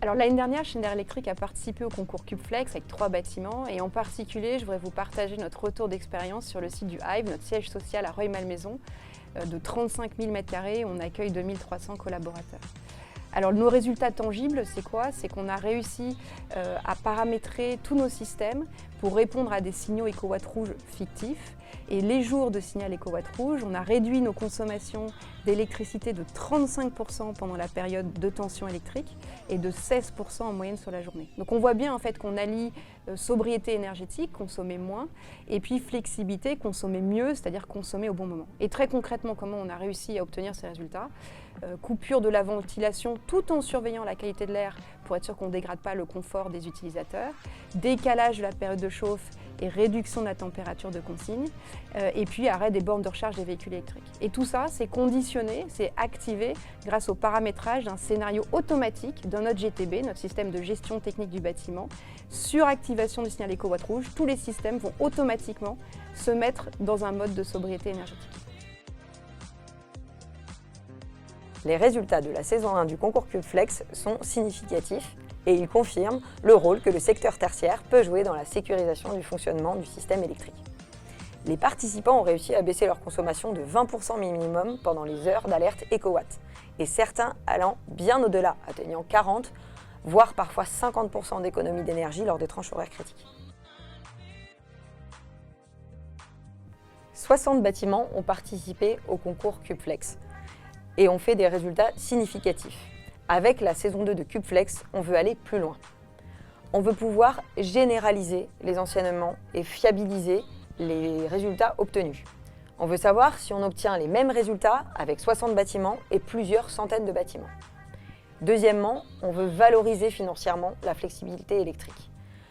Alors l'année dernière, Schneider Electric a participé au concours CubeFlex avec 3 bâtiments et en particulier, je voudrais vous partager notre retour d'expérience sur le site du Hive, notre siège social à Rueil-Malmaison, de 35 000 m². On accueille 2300 collaborateurs. Alors nos résultats tangibles, c'est quoi? C'est qu'on a réussi à paramétrer tous nos systèmes pour répondre à des signaux EcoWatt rouge fictifs. Et les jours de signal EcoWatt rouge, on a réduit nos consommations d'électricité de 35% pendant la période de tension électrique et de 16% en moyenne sur la journée. Donc on voit bien en fait qu'on allie sobriété énergétique, consommer moins, et puis flexibilité, consommer mieux, c'est-à-dire consommer au bon moment. Et très concrètement, comment on a réussi à obtenir ces résultats? Coupure de la ventilation tout en surveillant la qualité de l'air pour être sûr qu'on ne dégrade pas le confort des utilisateurs, décalage de la période de chauffe et réduction de la température de consigne, et puis arrêt des bornes de recharge des véhicules électriques. Et tout ça, c'est conditionné, c'est activé grâce au paramétrage d'un scénario automatique dans notre GTB, notre système de gestion technique du bâtiment. Sur activation du signal EcoWatt rouge, tous les systèmes vont automatiquement se mettre dans un mode de sobriété énergétique. Les résultats de la saison 1 du concours CubeFlex sont significatifs et ils confirment le rôle que le secteur tertiaire peut jouer dans la sécurisation du fonctionnement du système électrique. Les participants ont réussi à baisser leur consommation de 20% minimum pendant les heures d'alerte EcoWatt, et certains allant bien au-delà, atteignant 40, voire parfois 50% d'économie d'énergie lors des tranches horaires critiques. 60 bâtiments ont participé au concours CubeFlex et ont fait des résultats significatifs. Avec la saison 2 de CubeFlex, on veut aller plus loin. On veut pouvoir généraliser les enseignements et fiabiliser les résultats obtenus. On veut savoir si on obtient les mêmes résultats avec 60 bâtiments et plusieurs centaines de bâtiments. Deuxièmement, on veut valoriser financièrement la flexibilité électrique,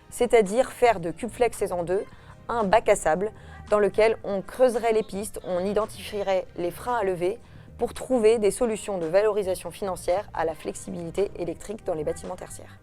c'est-à-dire faire de CubeFlex saison 2 un bac à sable dans lequel on creuserait les pistes, on identifierait les freins à lever pour trouver des solutions de valorisation financière à la flexibilité électrique dans les bâtiments tertiaires.